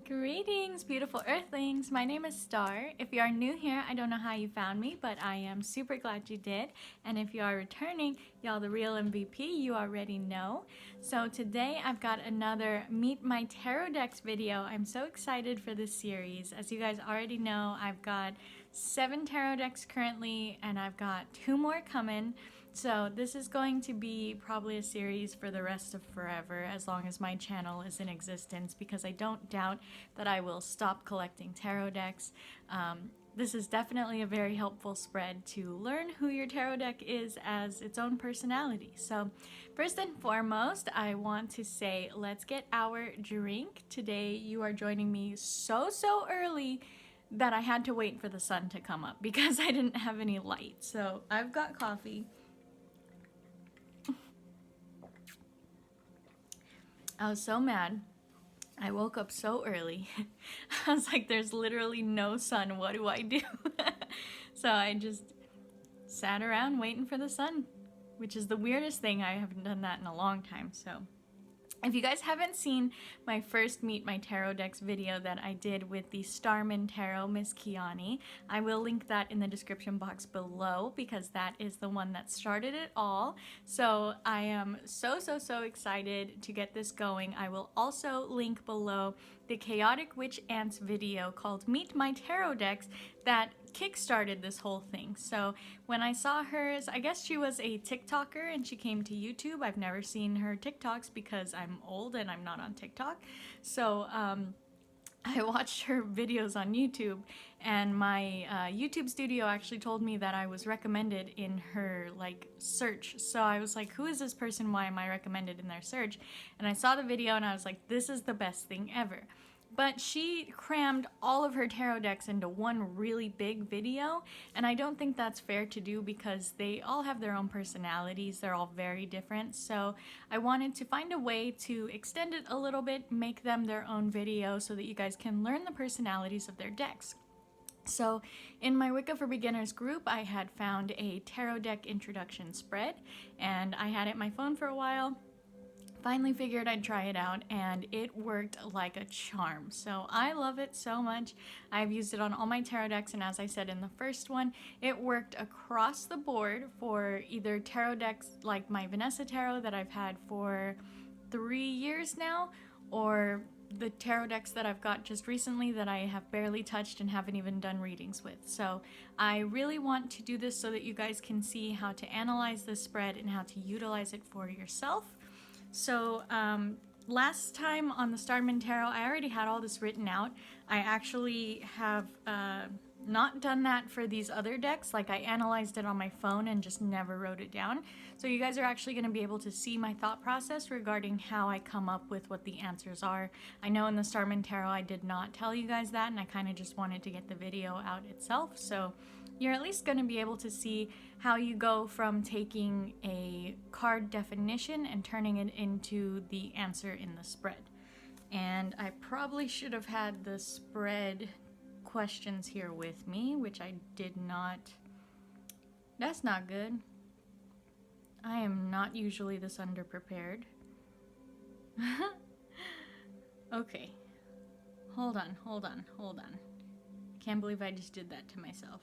Greetings, beautiful earthlings. My name is Star. If you are new here, I don't know how you found me, but I am super glad you did. And if you are returning, y'all the real MVP, you already know. So today I've got another Meet My Tarot Decks video. I'm so excited for this series. As you guys already know, I've got 7 tarot decks currently, and I've got 2 more coming. So this is going to be probably a series for the rest of forever, as long as my channel is in existence, because I don't doubt that I will stop collecting tarot decks. This is definitely a very helpful spread to learn who your tarot deck is as its own personality. So first and foremost, I want to say let's get our drink. Today you are joining me so early that I had to wait for the sun to come up because I didn't have any light. So I've got coffee. I was so mad. I woke up so early. I was like, there's literally no sun. What do I do? So I just sat around waiting for the sun, which is the weirdest thing. I haven't done that in a long time. So if you guys haven't seen my first Meet My Tarot Decks video that I did with the Starman Tarot, Miss Kiani, I will link that in the description box below because that is the one that started it all. So I am so excited to get this going. I will also link below the Chaotic Witch Ants video called Meet My Tarot Decks that kickstarted this whole thing. So when I saw hers, I guess she was a TikToker and she came to YouTube. I've never seen her TikToks because I'm old and I'm not on TikTok. So I watched her videos on YouTube, and my YouTube studio actually told me that I was recommended in her search. So I was like, who is this person? Why am I recommended in their search? And I saw the video and I was like, this is the best thing ever. But she crammed all of her tarot decks into one really big video, and I don't think that's fair to do because they all have their own personalities. They're all very different. So I wanted to find a way to extend it a little bit, make them their own video so that you guys can learn the personalities of their decks. So in my Wicca for Beginners group, I had found a tarot deck introduction spread, and I had it in my phone for a while. Finally figured I'd try it out, and it worked like a charm. So I love it so much. I've used it on all my tarot decks, and as I said in the first one, it worked across the board for either tarot decks like my Vanessa Tarot that I've had for 3 years now, or the tarot decks that I've got just recently that I have barely touched and haven't even done readings with. So I really want to do this so that you guys can see how to analyze this spread and how to utilize it for yourself. So last time on the Starman Tarot, I already had all this written out. I actually have not done that for these other decks. Like, I analyzed it on my phone and just never wrote it down. So you guys are actually going to be able to see my thought process regarding how I come up with what the answers are. I know in the Starman Tarot I did not tell you guys that, and I kind of just wanted to get the video out itself. So you're at least going to be able to see how you go from taking a card definition and turning it into the answer in the spread. And I probably should have had the spread questions here with me, which I did not. That's not good. I am not usually this underprepared. Okay. Hold on. Can't believe I just did that to myself.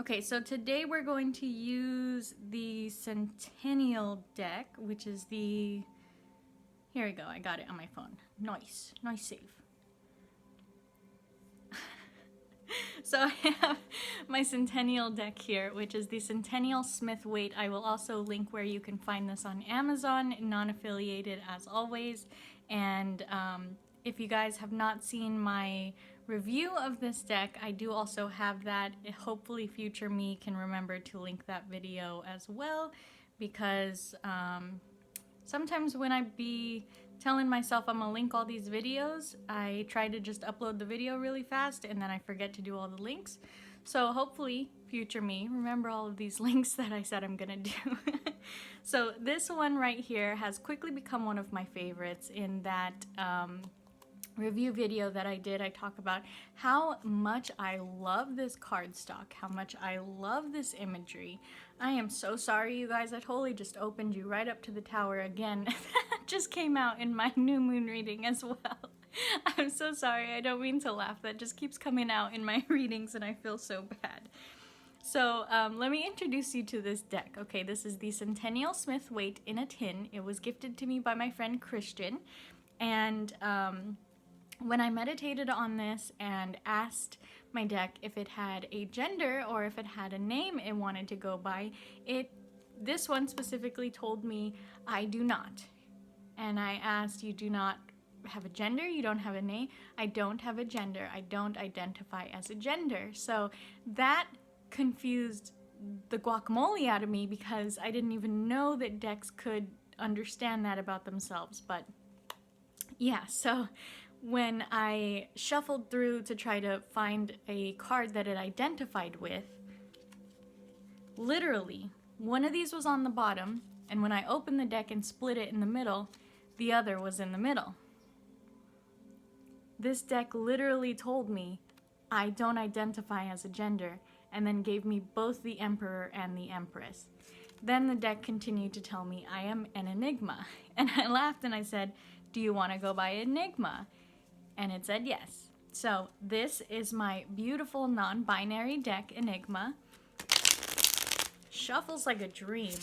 Okay, so today we're going to use the Centennial deck, which is the... Here we go, I got it on my phone. Nice save. So I have my Centennial deck here, which is the Centennial Smith-Waite. I will also link where you can find this on Amazon, non-affiliated as always. And if you guys have not seen my review of this deck, I do also have that. Hopefully future me can remember to link that video as well, because sometimes when I be telling myself I'm gonna link all these videos, I try to just upload the video really fast and then I forget to do all the links. So hopefully future me remember all of these links that I said I'm gonna do. So this one right here has quickly become one of my favorites in that review video that I did. I talk about how much I love this cardstock, how much I love this imagery. I am so sorry, you guys. I totally just opened you right up to the tower again. That just came out in my new moon reading as well. I'm so sorry. I don't mean to laugh. That just keeps coming out in my readings and I feel so bad. So let me introduce you to this deck. Okay, this is the Centennial Smith-Waite in a tin. It was gifted to me by my friend Christian. And when I meditated on this and asked my deck if it had a gender or if it had a name it wanted to go by, this one specifically told me, I do not. And I asked, you do not have a gender, you don't have a name. I don't have a gender. I don't identify as a gender. So that confused the guacamole out of me because I didn't even know that decks could understand that about themselves. But yeah, so when I shuffled through to try to find a card that it identified with, literally, one of these was on the bottom, and when I opened the deck and split it in the middle, the other was in the middle. This deck literally told me I don't identify as a gender, and then gave me both the Emperor and the Empress. Then the deck continued to tell me I am an enigma, and I laughed and I said, do you want to go by enigma? And it said yes. So this is my beautiful non-binary deck, Enigma. Shuffles like a dream.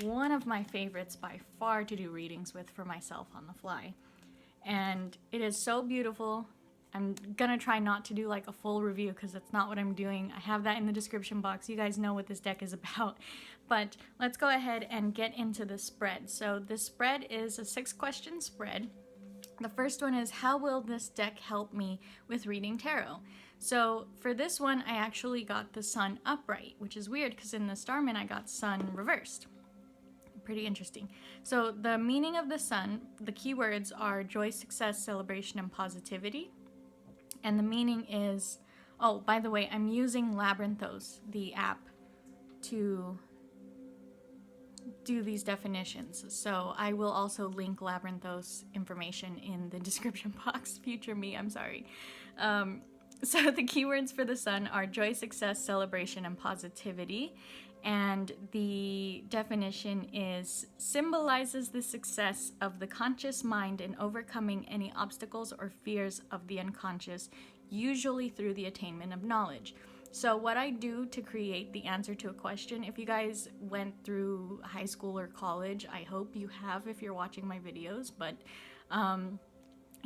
One of my favorites by far to do readings with for myself on the fly. And it is so beautiful. I'm gonna try not to do like a full review because that's not what I'm doing. I have that in the description box. You guys know what this deck is about. But let's go ahead and get into the spread. So this spread is a 6-question spread. The first one is, how will this deck help me with reading tarot? So for this one, I actually got the sun upright, which is weird because in the Starman, I got sun reversed. Pretty interesting. So the meaning of the sun, the keywords are joy, success, celebration, and positivity. And the meaning is, oh, by the way, I'm using Labyrinthos, the app, to do these definitions. So I will also link Labyrinthos information in the description box. Future me, I'm sorry. So the keywords for the sun are joy, success, celebration, and positivity. And the definition is, symbolizes the success of the conscious mind in overcoming any obstacles or fears of the unconscious, usually through the attainment of knowledge. So what I do to create the answer to a question, if you guys went through high school or college, I hope you have if you're watching my videos, but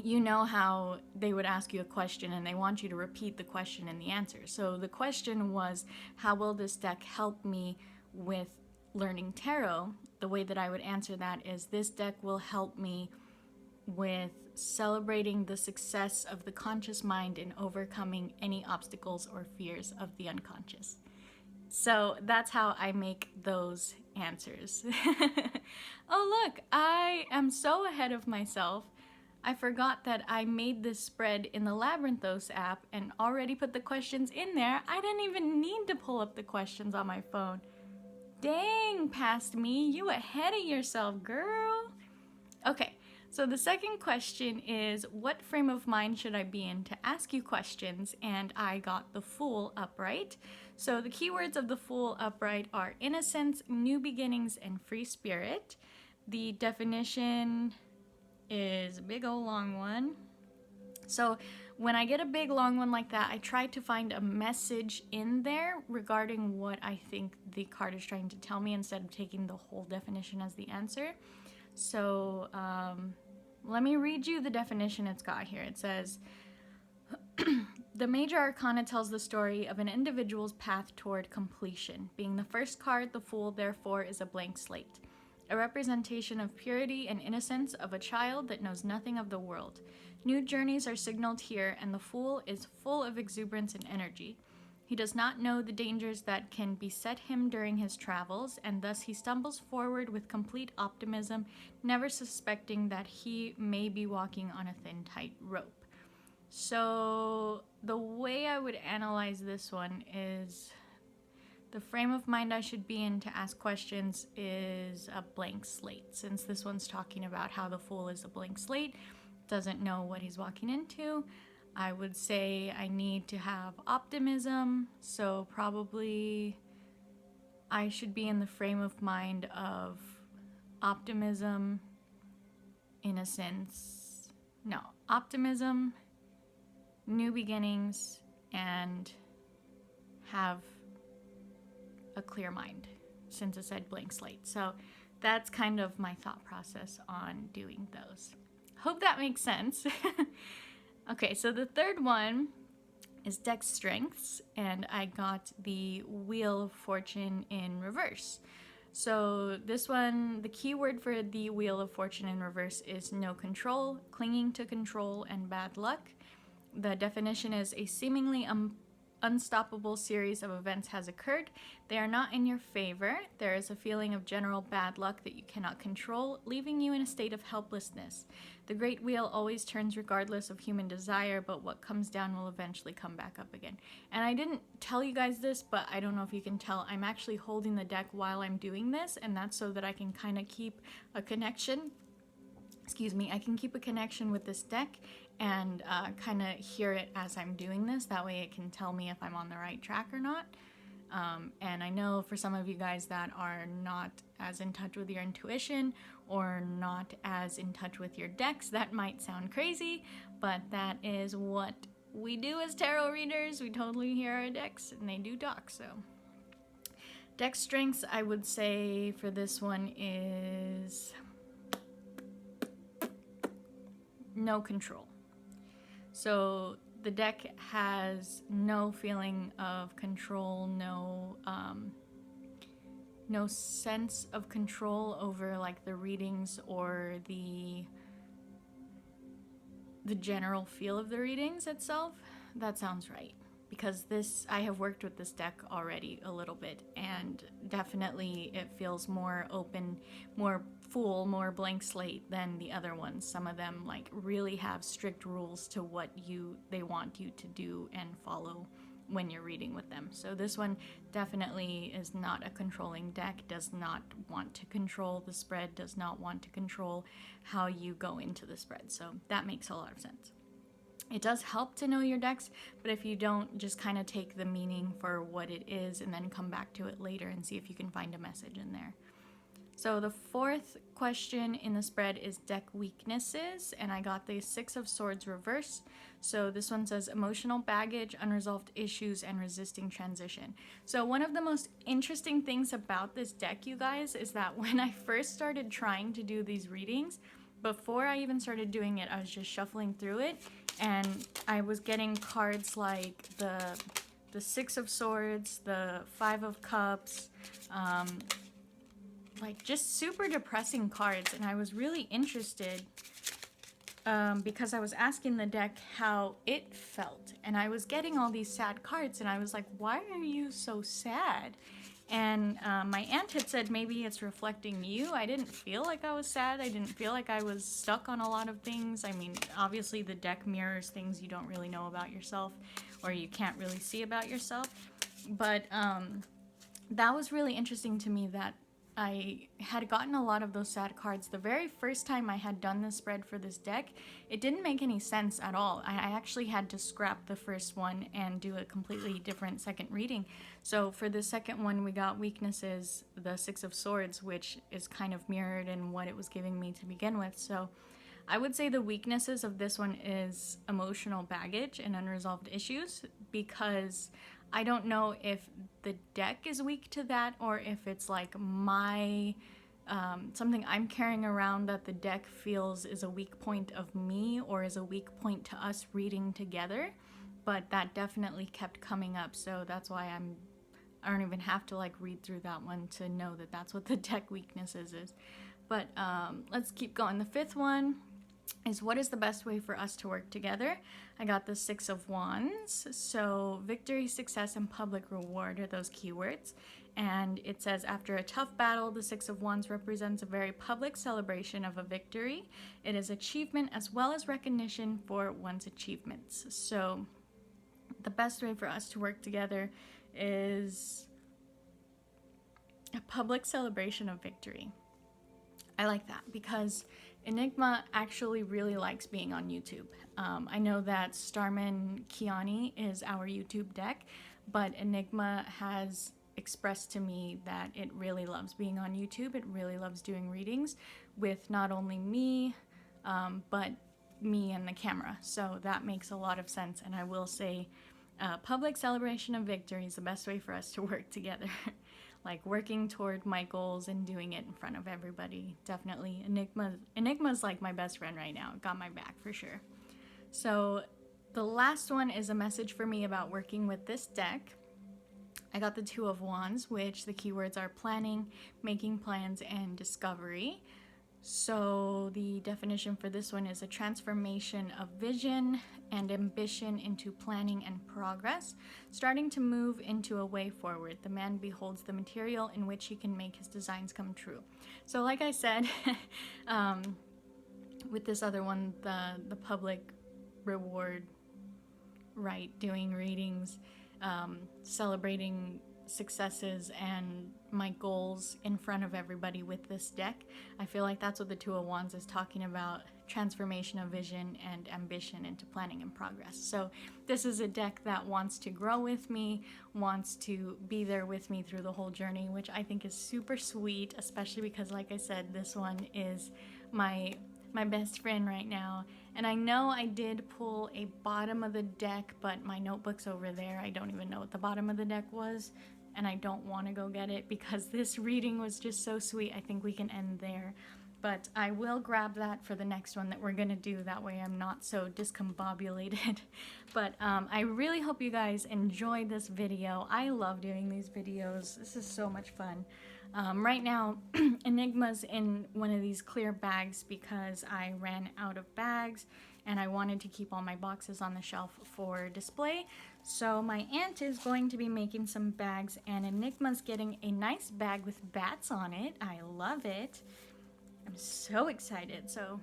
you know how they would ask you a question and they want you to repeat the question and the answer. So the question was, how will this deck help me with learning tarot? The way that I would answer that is, this deck will help me with celebrating the success of the conscious mind in overcoming any obstacles or fears of the unconscious. So that's how I make those answers. Oh look, I am so ahead of myself. I forgot that I made this spread in the Labyrinthos app and already put the questions in there. I didn't even need to pull up the questions on my phone. Dang, past me, you ahead of yourself, girl. Okay. So the second question is, what frame of mind should I be in to ask you questions? And I got the Fool upright. So the keywords of the Fool upright are innocence, new beginnings, and free spirit. The definition is a big old long one. So when I get a big long one like that, I try to find a message in there regarding what I think the card is trying to tell me instead of taking the whole definition as the answer. So let me read you the definition it's got here. It says, the major arcana tells the story of an individual's path toward completion. Being the first card, the Fool, therefore, is a blank slate, a representation of purity and innocence of a child that knows nothing of the world. New journeys are signaled here, and the Fool is full of exuberance and energy. He does not know the dangers that can beset him during his travels, and thus he stumbles forward with complete optimism, never suspecting that he may be walking on a thin, tight rope. So the way I would analyze this one is, the frame of mind I should be in to ask questions is a blank slate. Since this one's talking about how the Fool is a blank slate, doesn't know what he's walking into, I would say I need to have optimism, so probably I should be in the frame of mind of optimism, innocence, No, optimism, new beginnings, and have a clear mind, since it said blank slate. So that's kind of my thought process on doing those. Hope that makes sense. Okay, so the third one is deck strengths, and I got the Wheel of Fortune in reverse. So this one, the key word for the Wheel of Fortune in reverse is no control, clinging to control, and bad luck. The definition is a seemingly unstoppable series of events has occurred. They are not in your favor. There is a feeling of general bad luck that you cannot control, leaving you in a state of helplessness. The great wheel always turns regardless of human desire, but what comes down will eventually come back up again. And I didn't tell you guys this, but I don't know if you can tell, I'm actually holding the deck while I'm doing this, and that's so that I can kind of keep a connection. I can keep a connection with this deck and kind of hear it as I'm doing this. That way it can tell me if I'm on the right track or not. And I know for some of you guys that are not as in touch with your intuition or not as in touch with your decks, that might sound crazy, but that is what we do as tarot readers. We totally hear our decks and they do talk. So deck strengths, I would say for this one is no control. So the deck has no feeling of control, no sense of control over like the readings or the general feel of the readings itself. That sounds right, because I have worked with this deck already a little bit, and definitely it feels more open, more full, more blank slate than the other ones. Some of them like really have strict rules to what they want you to do and follow when you're reading with them. So this one definitely is not a controlling deck, does not want to control the spread, does not want to control how you go into the spread. So that makes a lot of sense. It does help to know your decks, but if you don't, just kind of take the meaning for what it is and then come back to it later and see if you can find a message in there. So the fourth question in the spread is deck weaknesses, and I got the Six of Swords reverse. So this one says emotional baggage, unresolved issues, and resisting transition. So one of the most interesting things about this deck, you guys, is that when I first started trying to do these readings, before I even started doing it, I was just shuffling through it, and I was getting cards like the Six of Swords, the Five of Cups, like just super depressing cards, and I was really interested because I was asking the deck how it felt, and I was getting all these sad cards, and I was like, why are you so sad? And my aunt had said maybe it's reflecting you. I didn't feel like I was sad. I didn't feel like I was stuck on a lot of things. I mean, obviously the deck mirrors things you don't really know about yourself or you can't really see about yourself. But that was really interesting to me, that I had gotten a lot of those sad cards. The very first time I had done the spread for this deck, it didn't make any sense at all. I actually had to scrap the first one and do a completely different second reading. So for the second one, we got weaknesses, the Six of Swords, which is kind of mirrored in what it was giving me to begin with. So I would say the weaknesses of this one is emotional baggage and unresolved issues, because I don't know if the deck is weak to that or if it's like my something I'm carrying around that the deck feels is a weak point of me or is a weak point to us reading together. But that definitely kept coming up, so that's why I don't even have to like read through that one to know that that's what the deck weaknesses is. But let's keep going. The fifth one is what is the best way for us to work together? I got the Six of Wands. So victory, success, and public reward are those keywords. And it says, after a tough battle, the Six of Wands represents a very public celebration of a victory. It is achievement as well as recognition for one's achievements. So the best way for us to work together is a public celebration of victory. I like that because Enigma actually really likes being on YouTube. I know that Starman Kiani is our YouTube deck, but Enigma has expressed to me that it really loves being on YouTube. It really loves doing readings with not only me, but me and the camera. So that makes a lot of sense. And I will say, public celebration of victory is the best way for us to work together. Like working toward my goals and doing it in front of everybody. Definitely. Enigma's like my best friend right now. Got my back for sure. So the last one is a message for me about working with this deck. I got the Two of Wands, which the keywords are planning, making plans, and discovery. So the definition for this one is a transformation of vision and ambition into planning and progress, starting to move into a way forward. The man beholds the material in which he can make his designs come true. So like I said, with this other one, the public reward, right, doing readings, celebrating successes and my goals in front of everybody with this deck. I feel like that's what the Two of Wands is talking about, transformation of vision and ambition into planning and progress. So this is a deck that wants to grow with me, wants to be there with me through the whole journey, which I think is super sweet, especially because, like I said, this one is my best friend right now. And I know I did pull a bottom of the deck, but my notebook's over there. I don't even know what the bottom of the deck was, and I don't want to go get it because this reading was just so sweet. I think we can end there. But I will grab that for the next one that we're going to do. That way I'm not so discombobulated. But I really hope you guys enjoyed this video. I love doing these videos. This is so much fun. Right now, Enigma's in one of these clear bags because I ran out of bags and I wanted to keep all my boxes on the shelf for display. So my aunt is going to be making some bags, and Enigma's getting a nice bag with bats on it. I love it. I'm so excited. So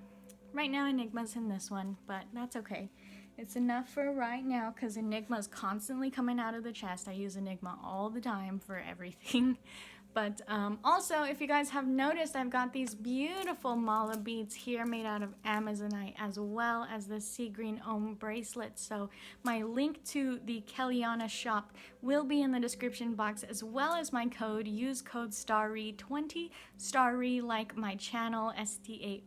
right now Enigma's in this one, but that's okay. It's enough for right now because Enigma's constantly coming out of the chest. I use Enigma all the time for everything. But also, if you guys have noticed, I've got these beautiful mala beads here made out of Amazonite, as well as the sea green Om bracelet. So my link to the Kellyanna shop will be in the description box, as well as my code. Use code STARREE20, STARREE like my channel, STARREE,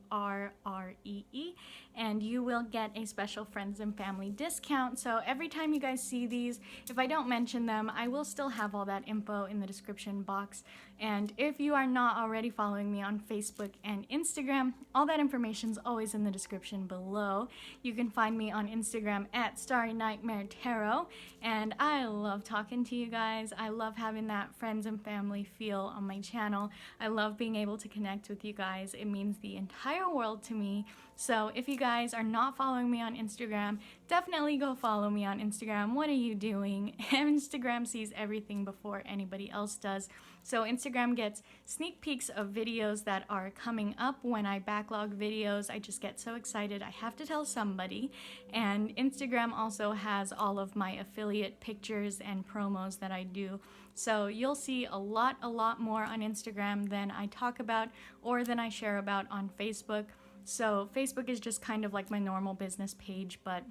and you will get a special friends and family discount. So every time you guys see these, if I don't mention them, I will still have all that info in the description box. And if you are not already following me on Facebook and Instagram, all that information is always in the description below. You can find me on Instagram at Starry Nightmare Tarot, and I love talking to you guys. I love having that friends and family feel on my channel. I love being able to connect with you guys. It means the entire world to me. So if you guys are not following me on Instagram, definitely go follow me on Instagram. What are you doing? Instagram sees everything before anybody else does. So Instagram gets sneak peeks of videos that are coming up when I backlog videos. I just get so excited. I have to tell somebody. And Instagram also has all of my affiliate pictures and promos that I do. So you'll see a lot more on Instagram than I talk about or than I share about on Facebook. So Facebook is just kind of like my normal business page, but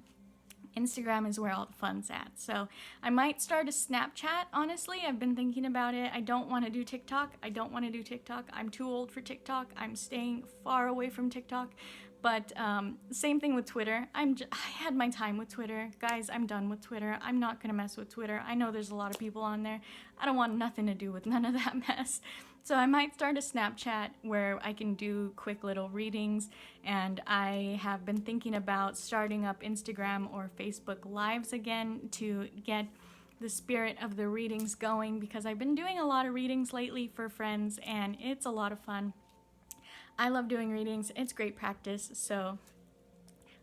Instagram is where all the fun's at. So I might start a Snapchat, honestly. I've been thinking about it. I don't want to do TikTok. I'm too old for TikTok. I'm staying far away from TikTok. But same thing with Twitter. I had my time with Twitter. Guys, I'm done with Twitter. I'm not going to mess with Twitter. I know there's a lot of people on there. I don't want nothing to do with none of that mess. So I might start a Snapchat where I can do quick little readings, and I have been thinking about starting up Instagram or Facebook Lives again to get the spirit of the readings going, because I've been doing a lot of readings lately for friends, and it's a lot of fun. I love doing readings. It's great practice, so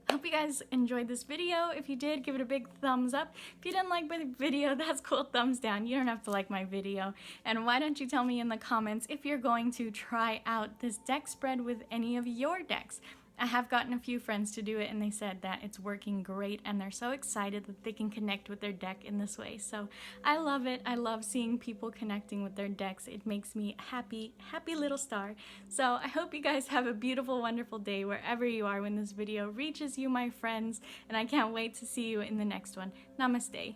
I hope you guys enjoyed this video. If you did, give it a big thumbs up. If you didn't like my video, that's cool. Thumbs down. You don't have to like my video. And why don't you tell me in the comments if you're going to try out this deck spread with any of your decks? I have gotten a few friends to do it, and they said that it's working great, and they're so excited that they can connect with their deck in this way. So I love it. I love seeing people connecting with their decks. It makes me happy little star. So I hope you guys have a beautiful, wonderful day wherever you are when this video reaches you, my friends, and I can't wait to see you in the next one. Namaste.